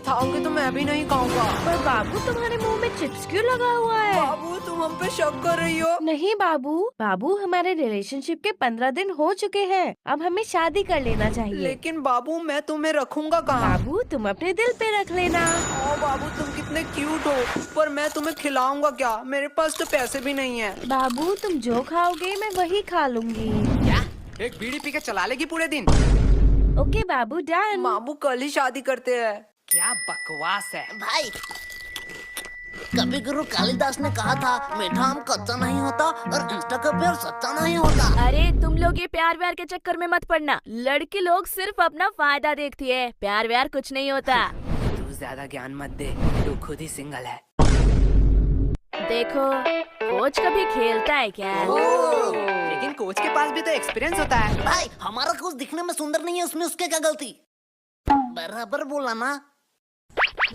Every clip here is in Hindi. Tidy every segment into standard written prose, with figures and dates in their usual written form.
खाओगे तो मैं भी नहीं खाऊंगा। पर बाबू तुम्हारे मुंह में चिप्स क्यों लगा हुआ है? बाबू तुम हम पे शक कर रही हो? नहीं बाबू, बाबू हमारे रिलेशनशिप के 15 दिन हो चुके हैं। अब हमें शादी कर लेना चाहिए। लेकिन बाबू मैं तुम्हें रखूंगा कहाँ? बाबू तुम अपने दिल पे रख लेना। ओ बाबू तुम कितने क्यूट हो, पर मैं तुम्हें खिलाऊंगा क्या? मेरे पास तो पैसे भी नहीं है। बाबू तुम जो खाओगे मैं वही खा लूंगी। क्या? एक बीड़ी पी के चला लेगी पूरे दिन? ओके बाबू डन। बाबू कल ही शादी करते हैं। क्या बकवास है भाई, कवि गुरु कालिदास ने कहा था, मीठा आम कच्चा नहीं होता और इंस्टा का प्यार सच्चा नहीं होता। अरे तुम लोग ये प्यार व्यार के चक्कर में मत पड़ना। लड़की लोग सिर्फ अपना फायदा देखती है, प्यार व्यार कुछ नहीं होता। तू ज्यादा ज्ञान मत दे, तू खुद ही सिंगल है। देखो कोच कभी खेलता है क्या? लेकिन कोच के पास भी तो एक्सपीरियंस होता है। भाई, हमारा कोच दिखने में सुंदर नहीं है, उसमें उसके क्या गलती? बराबर बोला ना।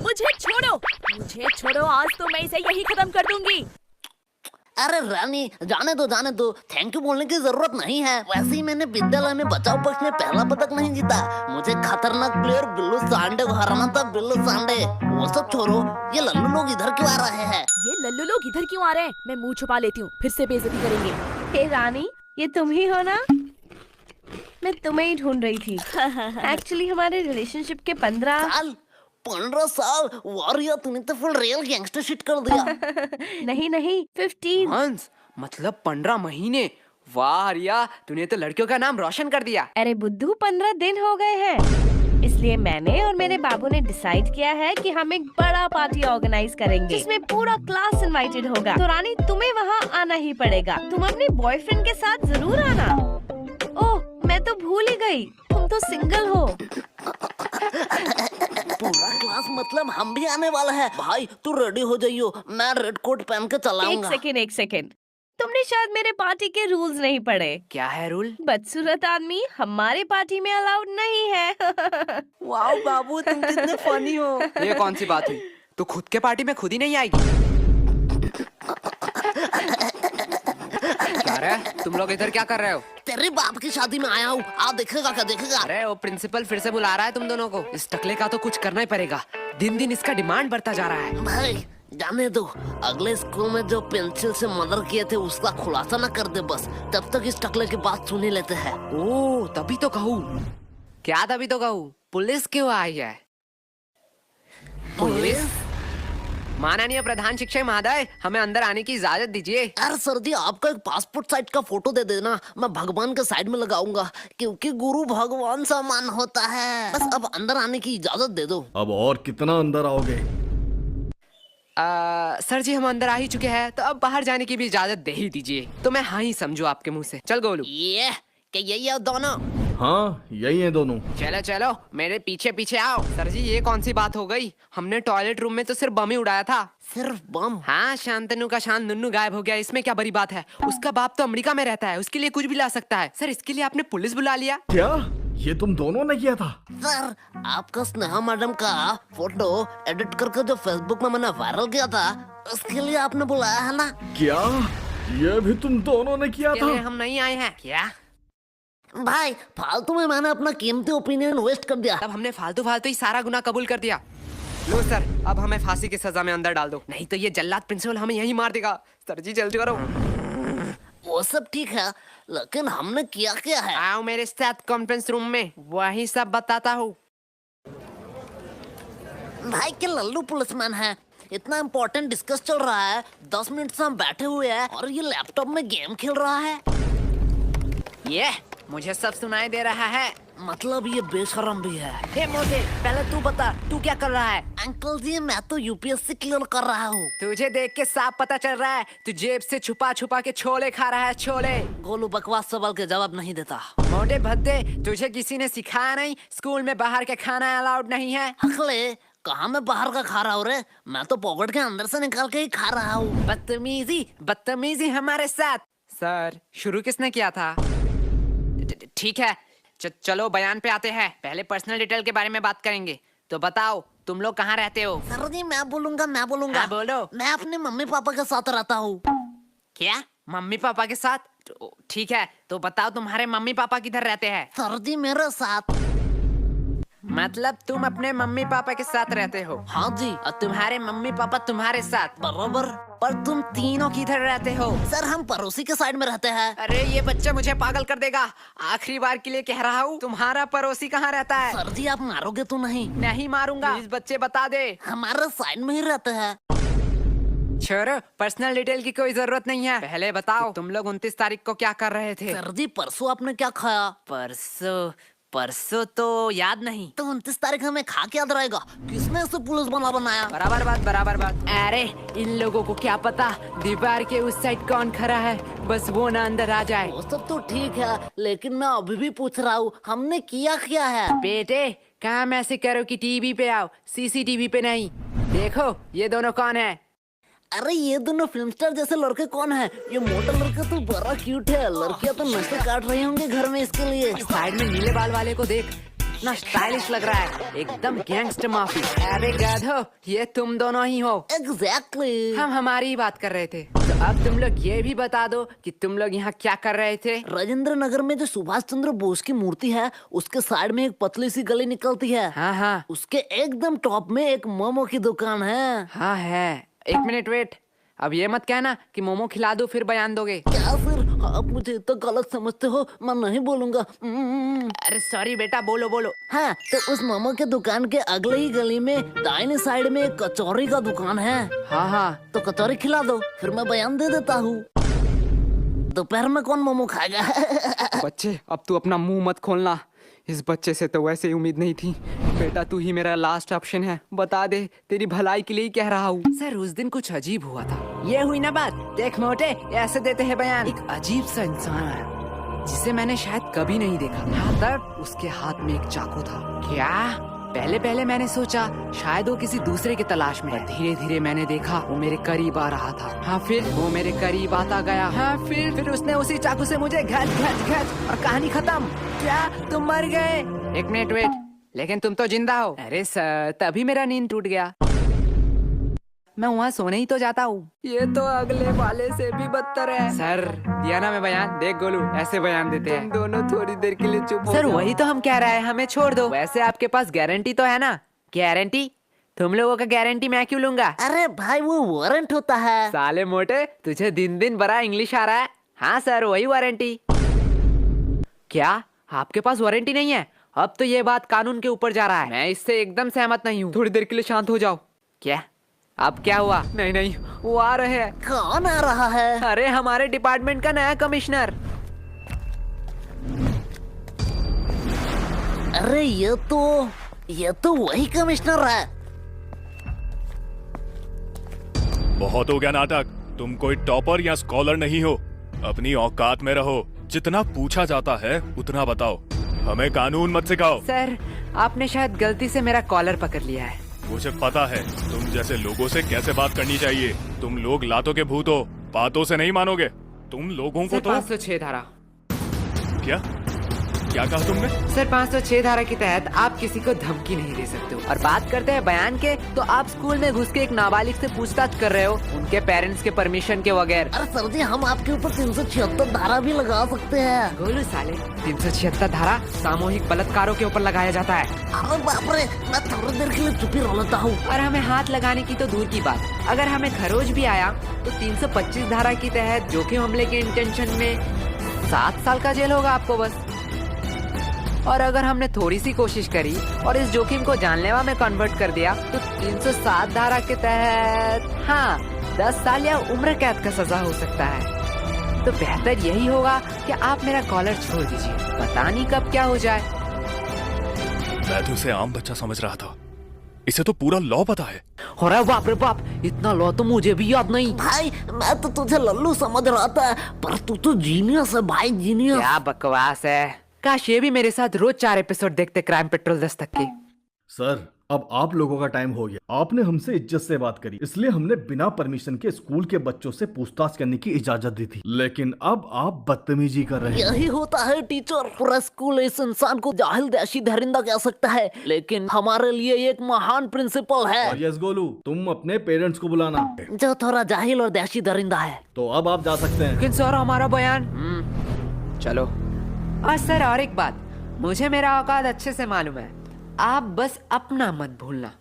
मुझे छोड़ो, आज तो मैं इसे यही खत्म कर दूंगी। अरे रानी, जाने दो, थैंक यू बोलने की जरूरत नहीं है। वैसे ही मैंने विद्यालय में बचाव पक्ष में पहला पदक नहीं जीता। मुझे खतरनाक प्लेयर बिल्लू सांडे को हराना था। बिल्लू सांडे, वो सब छोड़ो, ये लल्लू लोग इधर क्यों आ रहे हैं? ये लल्लू लोग इधर क्यों आ रहे हैं? मैं मुंह छुपा लेती हूँ, फिर से बेइज्जती करेंगे। हे रानी, ये तुम ही हो ना? मैं तुम्हें ही ढूंढ रही थी। एक्चुअली हमारे रिलेशनशिप के 15 साल, वारिया तूने तो फुल रियल गैंगस्टर शिट कर दिया। नहीं 15। मंथ्स मतलब 15 महीने। वाह रिया, तूने तो लड़कियों का नाम रोशन कर दिया। अरे बुद्धू, 15 दिन हो गए हैं। इसलिए मैंने और मेरे बाबू ने डिसाइड किया है कि हम एक बड़ा पार्टी ऑर्गेनाइज करेंगे जिसमें पूरा क्लास इनवाइटेड होगा। तो रानी तुम्हें वहाँ आना ही पड़ेगा। तुम अपने बॉयफ्रेंड के साथ जरूर आना। ओह, मैं तो भूल ही गई, तुम तो सिंगल हो। पूरा क्लास मतलब हम भी आने वाला है। भाई तू रेडी हो जाइयो, मैं रेड कोट पहन के चलाऊंगा। एक सेकेंड, तुमने शायद मेरे पार्टी के रूल्स नहीं पढ़े। क्या है रूल? बदसूरत आदमी हमारे पार्टी में अलाउड नहीं है। वाह बाबू, तुम कितने फनी हो। ये कौन सी बात हुई? तू खुद के पार्टी में खुद ही नहीं आएगी? क्या रे, तुम लोग इधर क्या कर रहे हो? तेरे बाप की शादी में आया हूँ, आ देखेगा क्या देखेगा। अरे वो प्रिंसिपल फिर से बुला रहा है तुम दोनों को। इस टकले का तो कुछ करना ही पड़ेगा। दिन दिन इसका डिमांड बढ़ता जा रहा है। भाई जाने दो, अगले स्कूल में जो पेंसिल से मर्डर किए थे उसका खुलासा न कर दे बस, तब तक इस टकले की बात सुन ही लेते हैं। ओ तभी तो कहूँ। क्या तभी तो कहूँ? पुलिस क्यों आई है? पुलिस? माननीय प्रधान शिक्षक महोदय, हमें अंदर आने की इजाजत दीजिए। अरे सर जी, आपका एक पासपोर्ट साइज का फोटो दे देना, मैं भगवान के साइड में लगाऊंगा, क्योंकि गुरु भगवान समान होता है। बस अब अंदर आने की इजाजत दे दो। अब और कितना अंदर आओगे? सर जी हम अंदर आ ही चुके हैं, तो अब बाहर जाने की भी इजाजत दे ही दीजिए। तो मैं हाँ ही समझू आपके मुंह से। चल गोलू। ये क्या यही है दोनों? हाँ यही है दोनों। चलो चलो मेरे पीछे पीछे आओ। सर जी ये कौन सी बात हो गई? हमने टॉयलेट रूम में तो सिर्फ बम ही उड़ाया था। सिर्फ बम? हाँ, शांतनु का शान नुन्नू गायब हो गया, इसमें क्या बड़ी बात है? उसका बाप तो अमेरिका में रहता है, उसके लिए कुछ भी ला सकता है। सर इसके लिए आपने पुलिस बुला लिया? क्या ये तुम दोनों ने किया था? सर, आपका स्नेहा मैडम का फोटो एडिट करके जो फेसबुक में मैंने वायरल किया था, उसके लिए आपने बुलाया है ना? क्या ये भी तुम दोनों ने किया था? हम नहीं आए हैं क्या? भाई फालतू में मैंने अपना कीमती ओपिनियन वेस्ट कर दिया। तब हमने फालतू फालतू ही सारा गुनाह कबूल कर दिया। लो सर, अब हमें फांसी की सजा में अंदर डाल दो, नहीं तो ये जल्लाद प्रिंसिपल हमें यहीं मार देगा। सर जी जल्दी करो। वो सब ठीक है, लेकिन हमने किया क्या है? आओ मेरे साथ कॉन्फ्रेंस रूम में, वही सब बताता हूँ। भाई के लल्लू पुलिसमैन है, इतना इम्पोर्टेंट डिस्कस चल रहा है, 10 मिनट से हम बैठे हुए हैं और ये लैपटॉप में गेम खेल रहा है। ये मुझे सब सुनाई दे रहा है। मतलब ये बेशरम भी है। हे मोटे, पहले तू बता, तू क्या कर रहा है? अंकल जी मैं तो यूपीएससी क्लियर कर रहा हूँ। तुझे देख के साफ पता चल रहा है, तू जेब से छुपा छुपा के छोले खा रहा है, छोले। गोलू बकवास सवाल के जवाब नहीं देता। मोटे भद्दे, तुझे किसी ने सिखाया नहीं स्कूल में बाहर के खाना अलाउड नहीं है? अगले कहाँ मैं बाहर का खा रहा हूँ रे, मैं तो पॉकेट के अंदर से निकाल के ही खा रहा हूँ। बदतमीजी हमारे साथ। सर शुरू किसने किया था? ठीक है, चलो बयान पे आते हैं। पहले पर्सनल डिटेल के बारे में बात करेंगे। तो बताओ तुम लोग कहाँ रहते हो? सर जी मैं बोलूंगा। हाँ, बोलो। मैं अपने मम्मी पापा के साथ रहता हूँ। क्या मम्मी पापा के साथ? ठीक है, तो बताओ तुम्हारे मम्मी पापा किधर रहते हैं? सर जी मेरे साथ। मतलब तुम अपने मम्मी पापा के साथ रहते हो हाँ जी, और तुम्हारे मम्मी पापा तुम्हारे साथ, बराबर। पर तुम तीनों किधर रहते हो? सर हम पड़ोसी के साइड में रहते हैं। अरे ये बच्चा मुझे पागल कर देगा। आखिरी बार के लिए कह रहा हूँ, तुम्हारा पड़ोसी कहाँ रहता है? सर जी आप मारोगे तो नहीं? नहीं मारूंगा। प्लीज बच्चे बता दे। हमारे साइड में ही रहते हैं। छोरो, पर्सनल डिटेल की कोई जरूरत नहीं है। पहले बताओ तुम लोग 29 तारीख को क्या कर रहे थे? सर जी परसों आपने क्या खाया? परसों तो याद नहीं। तो 29 तारीख हमें खा के याद रहेगा? किसने इसे पुलिस बना बनाया? बराबर बात। अरे इन लोगों को क्या पता दीवार के उस साइड कौन खड़ा है, बस वो ना अंदर आ जाए। वो सब तो ठीक है, लेकिन मैं अभी भी पूछ रहा हूँ हमने किया है? बेटे काम ऐसे करो कि टीवी पे आओ, सीसीटीवी पे नहीं। देखो ये दोनों कौन है? अरे ये दोनों फिल्म स्टार जैसे लड़के कौन है? ये मोटा लड़का तो बड़ा क्यूट है, लड़कियां तो नशे काट रही होंगी घर में इसके लिए। साइड में नीले बाल वाले को देख, इतना स्टाइलिश लग रहा है, एकदम गैंगस्टर माफी। अरे गाधो, ये तुम दोनों ही हो। एग्जैक्टली। हम हमारी ही बात कर रहे थे। तो अब तुम लोग ये भी बता दो कि तुम लोग यहाँ क्या कर रहे थे? राजेंद्र नगर में जो सुभाष चंद्र बोस की मूर्ति है, उसके साइड में एक पतली सी गली निकलती है। हाँ उसके एकदम टॉप में एक मोमो की दुकान है। हाँ है। एक मिनट वेट, अब ये मत कहना कि मोमो खिला दो फिर बयान दोगे। क्या सर आप मुझे इतना गलत समझते हो? मैं नहीं बोलूंगा। अरे सॉरी बेटा, बोलो। हाँ तो उस मोमो के दुकान के अगले ही गली में दाहिने साइड में एक कचौरी का दुकान है। हाँ तो कचौरी खिला दो, फिर मैं बयान दे देता हूँ। दोपहर में कौन मोमो खाएगा? बच्चे अब तू अपना मुंह मत खोलना, इस बच्चे से तो वैसे ही उम्मीद नहीं थी। बेटा तू ही मेरा लास्ट ऑप्शन है, बता दे, तेरी भलाई के लिए ही कह रहा हूँ। सर उस दिन कुछ अजीब हुआ था। ये हुई ना बात। देख मोटे, ऐसे देते हैं बयान। एक अजीब सा इंसान आया जिसे मैंने शायद कभी नहीं देखा था। तब उसके हाथ में एक चाकू था। क्या? पहले मैंने सोचा शायद वो किसी दूसरे की तलाश में है। धीरे धीरे मैंने देखा वो मेरे करीब आ रहा था। हाँ फिर वो मेरे करीब आता गया। हाँ फिर उसने उसी चाकू से मुझे घच और कहानी खत्म। क्या तुम मर गए? एक मिनट वेट, लेकिन तुम तो जिंदा हो। अरे सर तभी मेरा नींद टूट गया। मैं वहाँ सोने ही तो जाता हूँ। ये तो अगले वाले से भी बदतर है। सर दिया ना मैं बयान, देख गोलू ऐसे बयान देते हैं। तुम दोनों थोड़ी देर के लिए चुप हो। सर वही तो हम कह रहे हैं, हमें छोड़ दो। वैसे आपके पास गारंटी तो है ना? गारंटी? तुम लोगों का गारंटी मैं क्यों लूंगा? अरे भाई वो वारंट होता है। साले मोटे, तुझे दिन दिन बड़ा इंग्लिश आ रहा है। हाँ सर वही वारंटी। क्या आपके पास वारंटी नहीं है? अब तो ये बात कानून के ऊपर जा रहा है। मैं इससे एकदम सहमत नहीं हूँ। थोड़ी देर के लिए शांत हो जाओ। क्या अब क्या हुआ? नहीं वो आ रहे हैं। कौन आ रहा है? अरे हमारे डिपार्टमेंट का नया कमिश्नर। अरे ये तो वही कमिश्नर है। बहुत हो गया नाटक। तुम कोई टॉपर या स्कॉलर नहीं हो, अपनी औकात में रहो। जितना पूछा जाता है उतना बताओ, हमें कानून मत सिखाओ। सर आपने शायद गलती से मेरा कॉलर पकड़ लिया है। मुझे पता है तुम जैसे लोगों से कैसे बात करनी चाहिए। तुम लोग लातों के भूत हो, बातों से नहीं मानोगे। तुम लोगों को सर तो 506 धारा। क्या कहा तुमने? सर 506 धारा के तहत आप किसी को धमकी नहीं दे सकते हो। और बात करते हैं बयान के, तो आप स्कूल में घुस के एक नाबालिग से पूछताछ कर रहे हो उनके पेरेंट्स के परमिशन के बगैर। अरे सर जी हम आपके ऊपर 376 धारा भी लगा सकते हैं। गोलू साले, 376 धारा सामूहिक बलात्कारों के ऊपर लगाया जाता है। अरे बाप रे, मैं थोड़ी देर के लिए चुप ही रह लेता हूँ। और हमें हाथ लगाने की तो दूर की बात, अगर हमें खरोच भी आया तो 325 धारा के तहत जोखिम हमले के इंटेंशन में 7 साल का जेल होगा आपको बस। और अगर हमने थोड़ी सी कोशिश करी और इस जोखिम को जानलेवा में कन्वर्ट कर दिया तो 307 धारा के तहत 10 साल या उम्र कैद का सजा हो सकता है। तो बेहतर यही होगा कि आप मेरा कॉलर छोड़ दीजिए, पता नहीं कब क्या हो जाए। मैं तो उसे आम बच्चा समझ रहा था, इसे तो पूरा लॉ पता है। अरे बाप रे बाप, इतना लॉ तो मुझे भी याद नहीं। भाई मैं तो तुझे लल्लू समझ रहा था, पर तू तो जीनियस है भाई, जीनियस। क्या बकवास है। काश ये भी मेरे साथ रोज 4 एपिसोड देखते क्राइम पेट्रोल दस्तक के। सर अब आप लोगों का टाइम हो गया। आपने हमसे इज्जत से बात करी, इसलिए हमने बिना परमिशन के स्कूल के बच्चों से पूछताछ करने की इजाजत दी थी, लेकिन अब आप बदतमीजी कर रहे हैं। यही होता है टीचर, पूरा स्कूल इस इंसान को जाहिल देशी दरिंदा कह सकता है, लेकिन हमारे लिए एक महान प्रिंसिपल है। और यस गोलू, तुम अपने पेरेंट्स को बुलाना। जो थोड़ा जाहिल और देशी दरिंदा है। तो अब आप जा सकते हैं। लेकिन सर हमारा बयान। चलो। और सर और एक बात, मुझे मेरा औकात अच्छे से मालूम है। आप बस अपना मत भूलना।